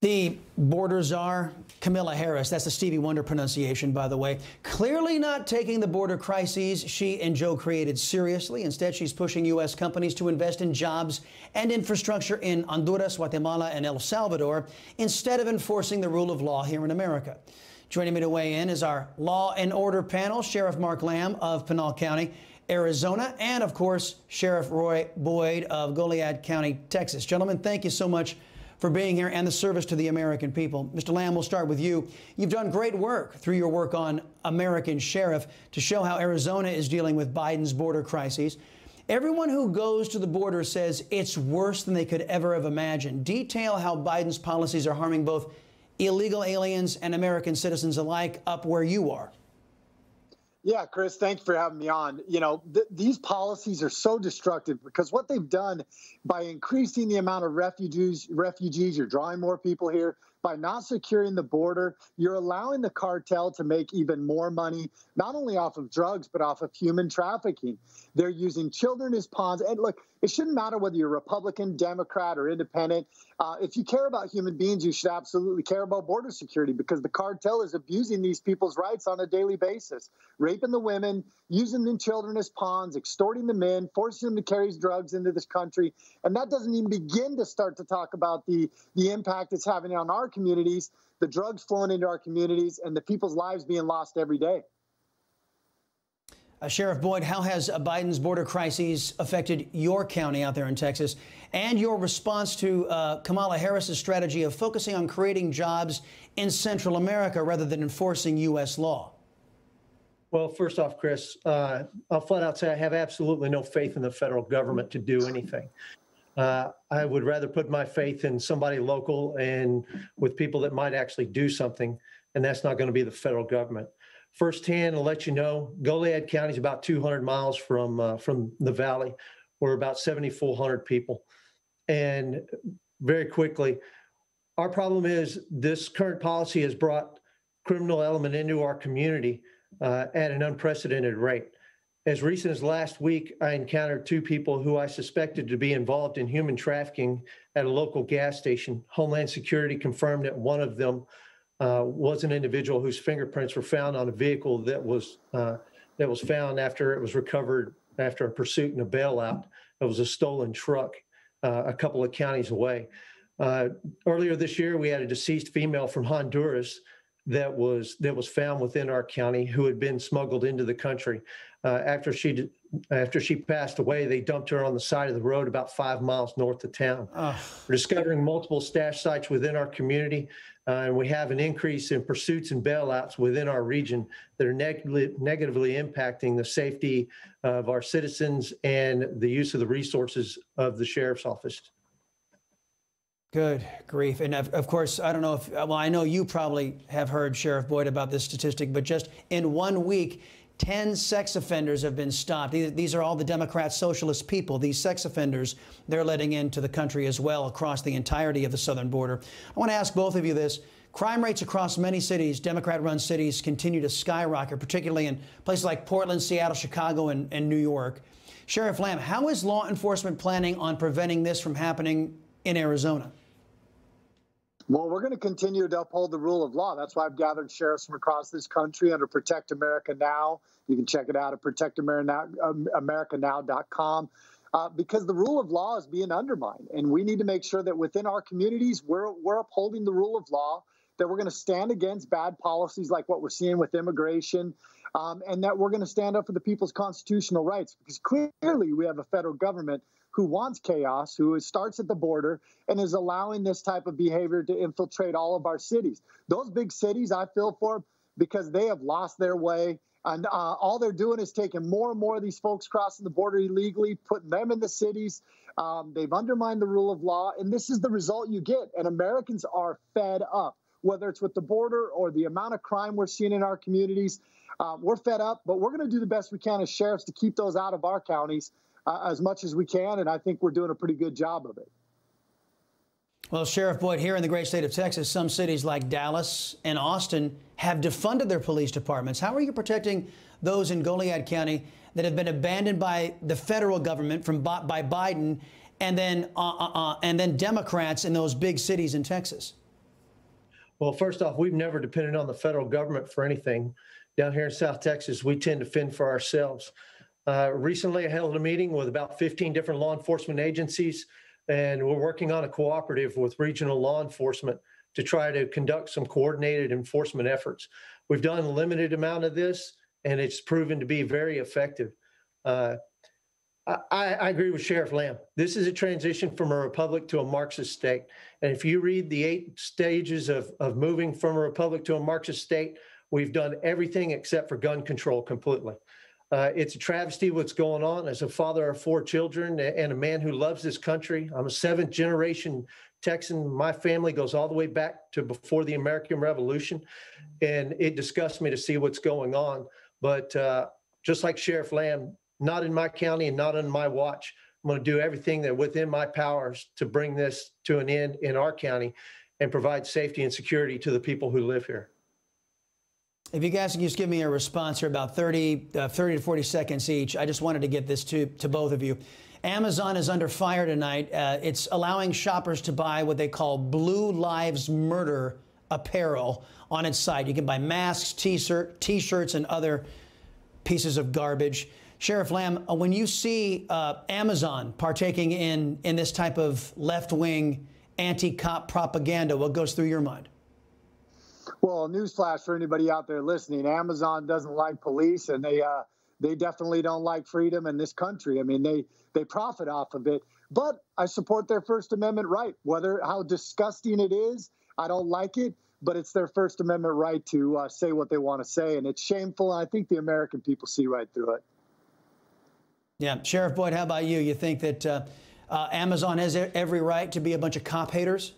The border czar, Kamala Harris, that's the Stevie Wonder pronunciation, by the way, clearly not taking the border crises she and Joe created seriously. Instead, she's pushing U.S. companies to invest in jobs and infrastructure in Honduras, Guatemala, and El Salvador, instead of enforcing the rule of law here in America. Joining me to weigh in is our Law and Order panel, Sheriff Mark Lamb of Pinal County, Arizona, and, of course, Sheriff Roy Boyd of Goliad County, Texas. Gentlemen, thank you so much for being here and the service to the American people. Mr. Lamb, we'll start with you. You've done great work through your work on American Sheriff to show how Arizona is dealing with Biden's border crises. Everyone who goes to the border says it's worse than they could ever have imagined. Detail how Biden's policies are harming both illegal aliens and American citizens alike up where you are. Yeah, Chris, thank you for having me on. You know, these policies are so destructive because what they've done by increasing the amount of refugees, you're drawing more people here. By not securing the border, you're allowing the cartel to make even more money, not only off of drugs, but off of human trafficking. They're using children as pawns. And look, it shouldn't matter whether you're Republican, Democrat, or independent. If you care about human beings, you should absolutely care about border security because the cartel is abusing these people's rights on a daily basis, raping the women, using the children as pawns, extorting the men, forcing them to carry drugs into this country. And that doesn't even begin to start to talk about the impact it's having on our communities, the drugs flowing into our communities, and the people's lives being lost every day. Sheriff Boyd, how has Biden's border crises affected your county out there in Texas and your response to Kamala Harris's strategy of focusing on creating jobs in Central America rather than enforcing U.S. law? Well, first off, Chris, I'll flat out say I have absolutely no faith in the federal government to do anything. I would rather put my faith in somebody local and with people that might actually do something, and that's not going to be the federal government. Firsthand, I'll let you know, Goliad County is about 200 miles from the valley. We're about 7,400 people. And very quickly, our problem is this current policy has brought criminal element into our community at an unprecedented rate. As recent as last week, I encountered two people who I suspected to be involved in human trafficking at a local gas station. Homeland Security confirmed that one of them was an individual whose fingerprints were found on a vehicle that was found after it was recovered after a pursuit and a bailout. It was a stolen truck a couple of counties away. Earlier this year, we had a deceased female from Honduras that was found within our county who had been smuggled into the country. After she passed away, they dumped her on the side of the road about 5 miles north of town. We're discovering multiple stash sites within our community, and we have an increase in pursuits and bailouts within our region that are negatively impacting the safety of our citizens and the use of the resources of the sheriff's office. Good grief. And of course, I don't know if, well, I know you probably have heard, Sheriff Boyd, about this statistic, but just in 1 week, 10 sex offenders have been stopped. These are all the Democrat socialist people. These sex offenders, they're letting into the country as well across the entirety of the southern border. I want to ask both of you this. Crime rates across many cities, Democrat-run cities, continue to skyrocket, particularly in places like Portland, Seattle, Chicago, and New York. Sheriff Lamb, how is law enforcement planning on preventing this from happening in Arizona? Well, we're going to continue to uphold the rule of law. That's why I've gathered sheriffs from across this country under Protect America Now. You can check it out at protectamericanow.com because the rule of law is being undermined. And we need to make sure that within our communities, we're upholding the rule of law, that we're going to stand against bad policies like what we're seeing with immigration, and that we're going to stand up for the people's constitutional rights. Because clearly we have a federal government who wants chaos, who starts at the border and is allowing this type of behavior to infiltrate all of our cities. Those big cities, I feel for, because they have lost their way. And all they're doing is taking more and more of these folks crossing the border illegally, putting them in the cities. They've undermined the rule of law, and this is the result you get. And Americans are fed up, whether it's with the border or the amount of crime we're seeing in our communities. We're fed up, but we're going to do the best we can as sheriffs to keep those out of our counties as much as we can, and I think we're doing a pretty good job of it. Well, Sheriff Boyd, here in the great state of Texas, some cities like Dallas and Austin have defunded their police departments. How are you protecting those in Goliad County that have been abandoned by the federal government by Biden and then Democrats in those big cities in Texas? Well, first off, we've never depended on the federal government for anything. Down here in South Texas, we tend to fend for ourselves. Recently, I held a meeting with about 15 different law enforcement agencies, and we're working on a cooperative with regional law enforcement to try to conduct some coordinated enforcement efforts. We've done a limited amount of this, and it's proven to be very effective. I agree with Sheriff Lamb. This is a transition from a republic to a Marxist state. And if you read the 8 stages of moving from a republic to a Marxist state, we've done everything except for gun control completely. It's a travesty what's going on. As a father of 4 children and a man who loves this country, I'm a 7th generation Texan. My family goes all the way back to before the American Revolution. And it disgusts me to see what's going on. But just like Sheriff Lamb, not in my county and not on my watch. I'm going to do everything that within my powers to bring this to an end in our county and provide safety and security to the people who live here. If you guys can just give me a response here, about 30 to 40 seconds each. I just wanted to get this to both of you. Amazon is under fire tonight. It's allowing shoppers to buy what they call Blue Lives Matter apparel on its site. You can buy masks, T-shirts, and other pieces of garbage. Sheriff Lamb, when you see Amazon partaking in this type of left-wing anti-cop propaganda, what goes through your mind? Well, newsflash for anybody out there listening, Amazon doesn't like police, and they definitely don't like freedom in this country. I mean, they profit off of it. But I support their First Amendment right. Whether how disgusting it is, I don't like it, but it's their First Amendment right to say what they want to say. And it's shameful, and I think the American people see right through it. Yeah. Sheriff Boyd, how about you? You think that Amazon has every right to be a bunch of cop haters?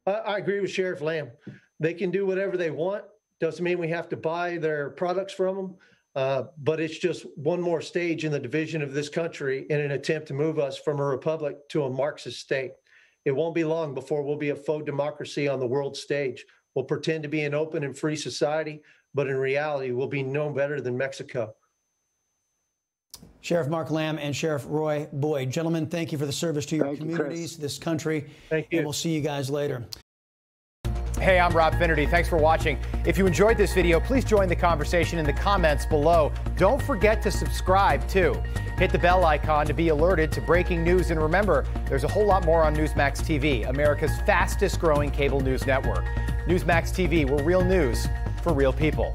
I agree with Sheriff Lamb. They can do whatever they want. Doesn't mean we have to buy their products from them. But it's just one more stage in the division of this country in an attempt to move us from a republic to a Marxist state. It won't be long before we'll be a faux democracy on the world stage. We'll pretend to be an open and free society, but in reality, we'll be no better than Mexico. Sheriff Mark Lamb and Sheriff Roy Boyd. Gentlemen, thank you for the service to your communities, this country. Thank you. And we'll see you guys later. Hey, I'm Rob Finnerty. Thanks for watching. If you enjoyed this video, please join the conversation in the comments below. Don't forget to subscribe, too. Hit the bell icon to be alerted to breaking news. And remember, there's a whole lot more on Newsmax TV, America's fastest growing cable news network. Newsmax TV, we're real news for real people.